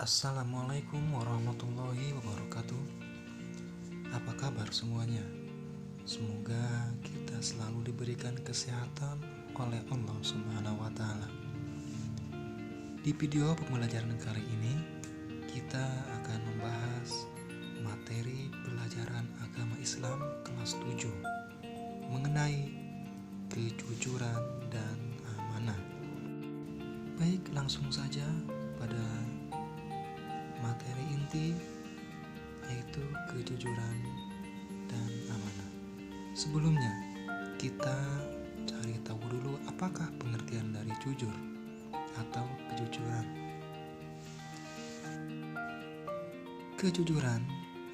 Assalamualaikum warahmatullahi wabarakatuh. Apa kabar semuanya? Semoga kita selalu diberikan kesehatan oleh Allah Subhanahu wa Ta'ala. Di video pembelajaran kali ini, kita akan membahas materi pelajaran agama Islam kelas 7 mengenai kejujuran dan amanah. Baik, langsung saja pada materi inti, yaitu kejujuran dan amanah. Sebelumnya, kita cari tahu dulu apakah pengertian dari jujur atau kejujuran. Kejujuran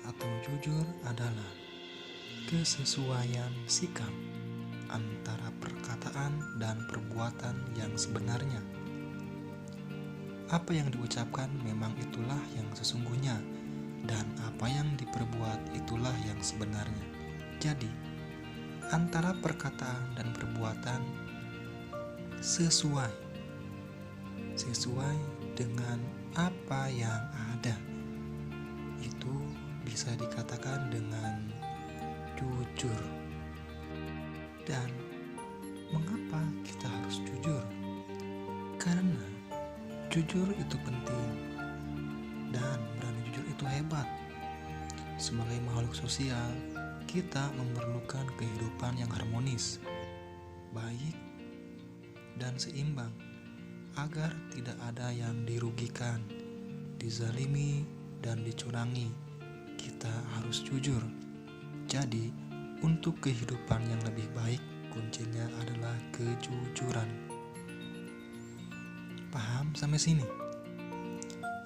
atau jujur adalah kesesuaian sikap antara perkataan dan perbuatan yang sebenarnya. Apa yang diucapkan memang itulah yang sesungguhnya, dan apa yang diperbuat itulah yang sebenarnya. Jadi, antara perkataan dan perbuatan sesuai dengan apa yang ada, itu bisa dikatakan dengan jujur. Dan mengapa kita harus jujur? Karena jujur itu penting, dan berani jujur itu hebat. Sebagai makhluk sosial, kita memerlukan kehidupan yang harmonis, baik, dan seimbang, agar tidak ada yang dirugikan, dizalimi, dan dicurangi. Kita harus jujur. Jadi, untuk kehidupan yang lebih baik, kuncinya adalah kejujuran. Paham sampai sini?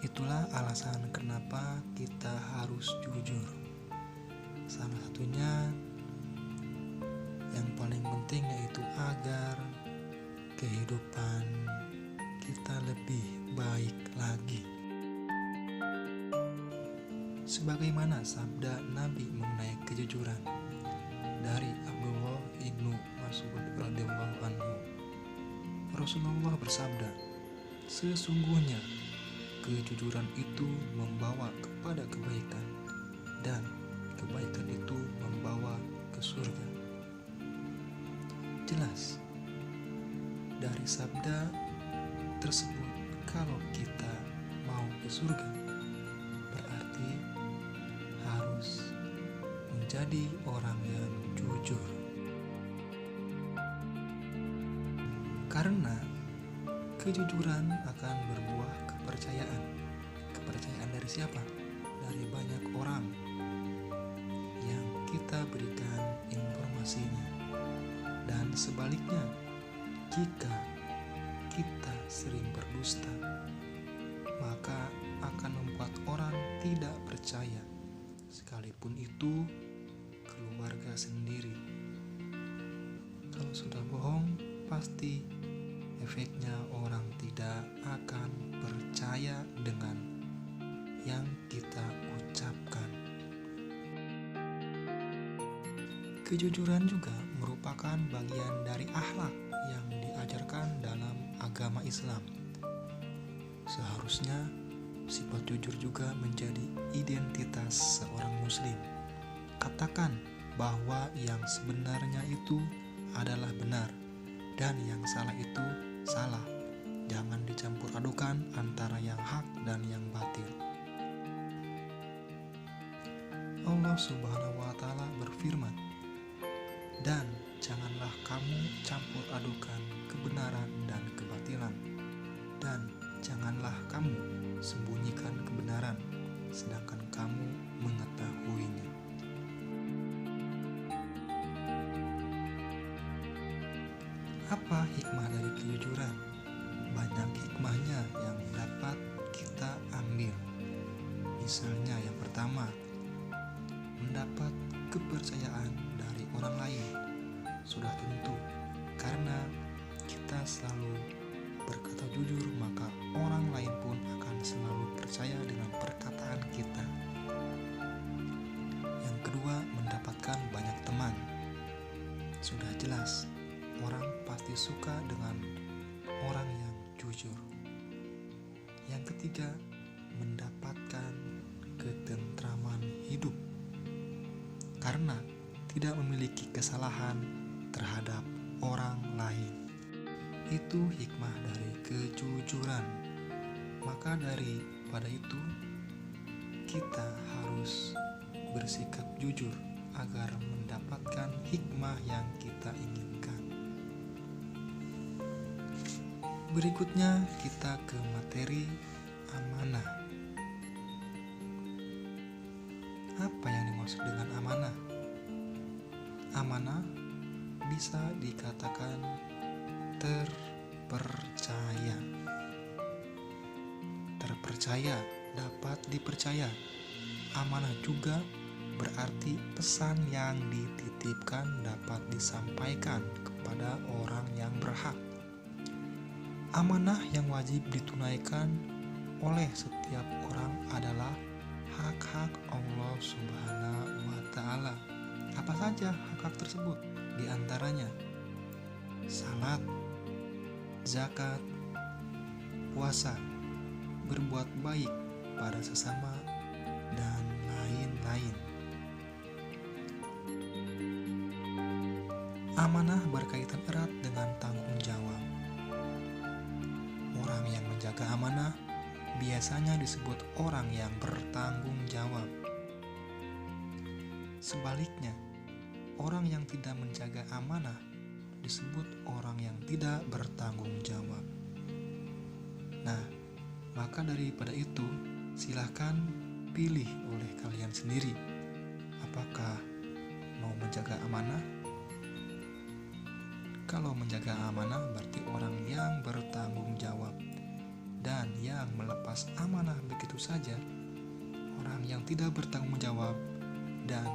Itulah alasan kenapa kita harus jujur. Salah satunya yang paling penting yaitu agar kehidupan kita lebih baik lagi. Sebagaimana sabda Nabi mengenai kejujuran dari Abdullah ibnu Mas'ud radhiyallahu anhu, Rasulullah bersabda, "Sesungguhnya kejujuran itu membawa kepada kebaikan, dan kebaikan itu membawa ke surga." Jelas dari sabda tersebut, kalau kita mau ke surga, berarti harus menjadi orang yang jujur. Karena kejujuran akan berbuah kepercayaan. Kepercayaan dari siapa? Dari banyak orang yang kita berikan informasinya. Dan sebaliknya, jika kita sering berdusta, maka akan membuat orang tidak percaya, sekalipun itu keluarga sendiri. Kalau sudah bohong, pasti efeknya orang tidak akan percaya dengan yang kita ucapkan. Kejujuran juga merupakan bagian dari akhlak yang diajarkan dalam agama Islam. Seharusnya sifat jujur juga menjadi identitas seorang muslim. Katakan bahwa yang sebenarnya itu adalah benar, dan yang salah itu salah. Jangan dicampur adukan antara yang hak dan yang batil. Allah Subhanahu wa Ta'ala berfirman, "Dan janganlah kamu campur adukan kebenaran dan kebatilan, dan janganlah kamu sembunyikan kebenaran sedangkan kamu mengetahuinya." Apa hikmah dari kejujuran? Banyak hikmahnya yang dapat kita ambil. Misalnya yang pertama, mendapat kepercayaan dari orang lain. Sudah tentu, karena kita selalu berkata jujur, maka orang lain pun akan selalu percaya dengan perkataan kita. Yang kedua, mendapatkan banyak teman. Sudah jelas, orang pasti suka dengan orang yang jujur. Yang ketiga, mendapatkan ketentraman hidup karena tidak memiliki kesalahan terhadap orang lain. Itu hikmah dari kejujuran. Maka daripada itu, kita harus bersikap jujur agar mendapatkan hikmah yang kita inginkan. Berikutnya kita ke materi amanah. Apa yang dimaksud dengan amanah? Amanah bisa dikatakan terpercaya. Terpercaya, dapat dipercaya. Amanah juga berarti pesan yang dititipkan dapat disampaikan kepada orang yang berhak. Amanah yang wajib ditunaikan oleh setiap orang adalah hak-hak Allah Subhanahu wa Ta'ala. Apa saja hak-hak tersebut? Di antaranya salat, zakat, puasa, berbuat baik pada sesama, dan lain-lain. Amanah berkaitan erat dengan tanggung jawab. Orang yang menjaga amanah biasanya disebut orang yang bertanggung jawab. Sebaliknya, orang yang tidak menjaga amanah disebut orang yang tidak bertanggung jawab. Nah, maka daripada itu, silahkan pilih oleh kalian sendiri. Apakah mau menjaga amanah? Kalau menjaga amanah berarti orang yang bertanggung jawab. Dan yang melepas amanah begitu saja, orang yang tidak bertanggung jawab dan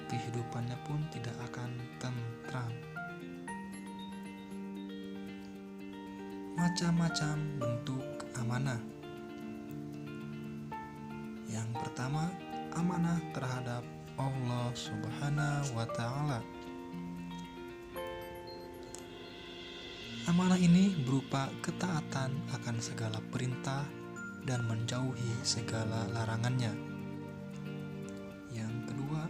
kehidupannya pun tidak akan tentram. Macam-macam bentuk amanah. Yang pertama, amanah terhadap Allah Subhanahu wa Ta'ala. Amanah ini berupa ketaatan akan segala perintah dan menjauhi segala larangannya. Yang kedua,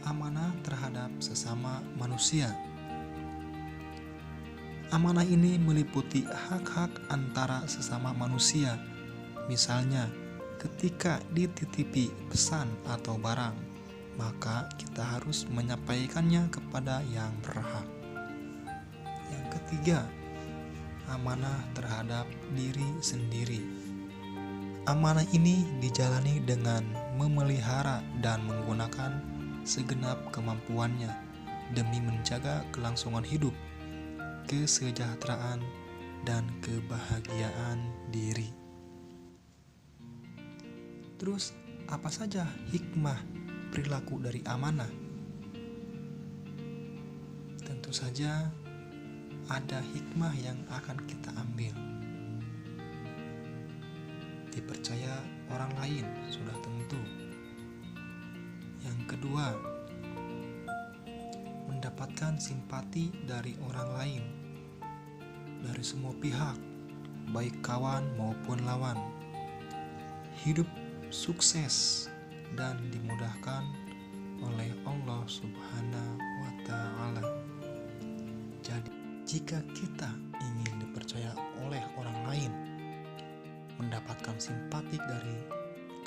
amanah terhadap sesama manusia. Amanah ini meliputi hak-hak antara sesama manusia. Misalnya, ketika dititipi pesan atau barang, maka kita harus menyampaikannya kepada yang berhak. Yang ketiga, amanah terhadap diri sendiri. Amanah ini dijalani dengan memelihara dan menggunakan segenap kemampuannya demi menjaga kelangsungan hidup, kesejahteraan, dan kebahagiaan diri. Terus, apa saja hikmah perilaku dari amanah? Tentu saja ada hikmah yang akan kita ambil. Dipercaya orang lain sudah tentu. Yang kedua, mendapatkan simpati dari orang lain, dari semua pihak, baik kawan maupun lawan. Hidup sukses dan dimudahkan oleh Allah Subhanahu wa Ta'ala. Jadi, jika kita ingin dipercaya oleh orang lain, mendapatkan simpatik dari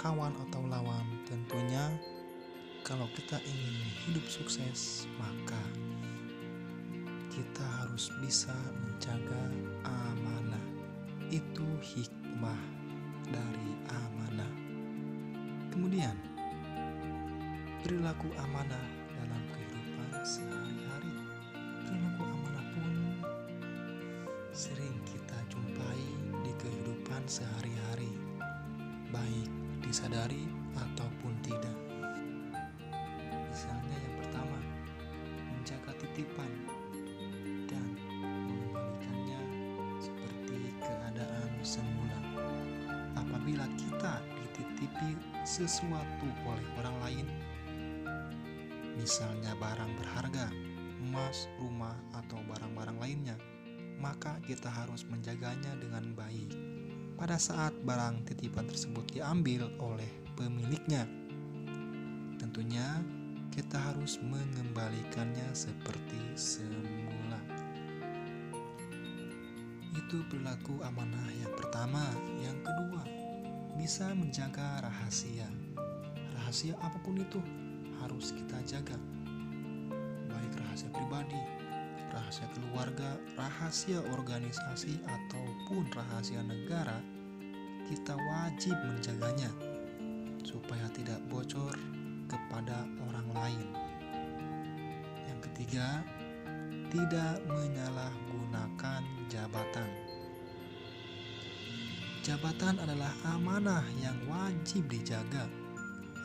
kawan atau lawan, tentunya kalau kita ingin hidup sukses, maka kita harus bisa menjaga amanah. Itu hikmah dari amanah. Kemudian, perilaku amanah dalam kehidupan sehari-hari. Perilaku amanah pun sering kita jumpai di kehidupan sehari-hari, baik disadari ataupun tidak. Misalnya yang pertama, menjaga titipan dan mengembalikannya seperti keadaan semula. Apabila kita dititipi sesuatu oleh orang lain, misalnya barang berharga, emas, rumah, atau barang-barang lainnya, maka kita harus menjaganya dengan baik. pada saat barang titipan tersebut diambil oleh pemiliknya. Tentunya kita harus mengembalikannya seperti semula. Itu perilaku amanah yang pertama. Yang kedua, bisa menjaga rahasia. Rahasia apapun itu harus kita jaga. Baik rahasia pribadi, rahasia keluarga, rahasia organisasi, ataupun rahasia negara, kita wajib menjaganya supaya tidak bocor kepada orang lain. Yang ketiga, tidak menyalahgunakan jabatan. Jabatan adalah amanah yang wajib dijaga.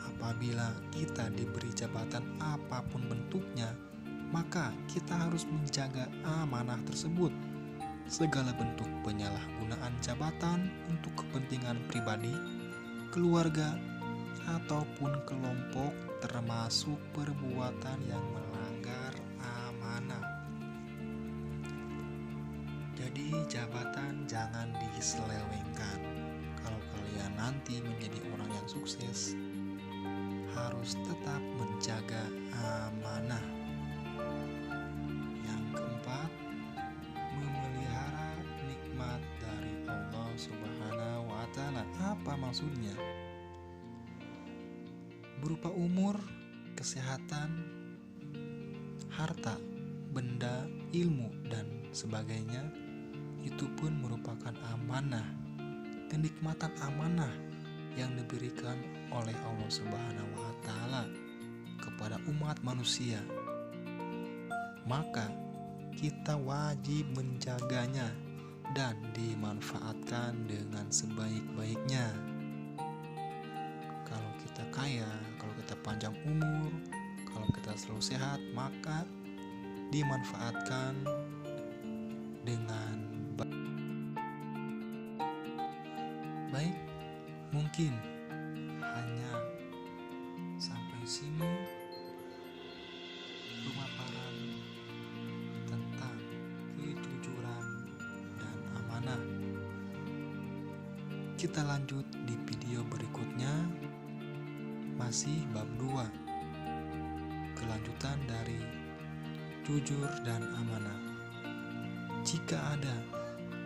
Apabila kita diberi jabatan apapun bentuknya, maka kita harus menjaga amanah tersebut. Segala bentuk penyalahgunaan jabatan untuk kepentingan pribadi, keluarga, ataupun kelompok termasuk perbuatan yang melanggar amanah. Jadi jabatan jangan diselewengkan. Kalau kalian nanti menjadi orang yang sukses, harus tetap menjaga amanah. Yang keempat, memelihara nikmat dari Allah Subhanahu wa Ta'ala. Apa maksudnya? Berupa umur, kesehatan, harta, benda, ilmu, dan sebagainya. Itu pun merupakan amanah, kenikmatan amanah yang diberikan oleh Allah Subhanahu wa Ta'ala kepada umat manusia. Maka kita wajib menjaganya dan dimanfaatkan dengan sebaik-baiknya. Kalau kita kaya, kalau kita panjang umur, kalau kita selalu sehat, maka dimanfaatkan dengan baik. Mungkin hanya sampai sini pemaparan tentang kejujuran dan amanah. Kita lanjut di video berikutnya, masih bab 2, kelanjutan dari jujur dan amanah. Jika ada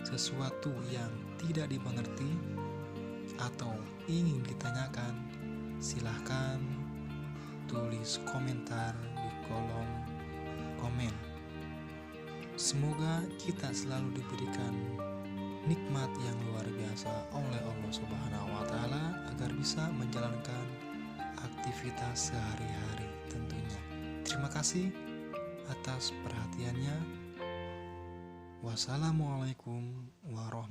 sesuatu yang tidak dimengerti atau ingin ditanyakan, silahkan tulis komentar di kolom komen. Semoga kita selalu diberikan nikmat yang luar biasa oleh Allah Subhanahu wa Ta'ala agar bisa menjalankan aktivitas sehari-hari tentunya. Terima kasih atas perhatiannya. Wassalamualaikum warahmatullahi wabarakatuh.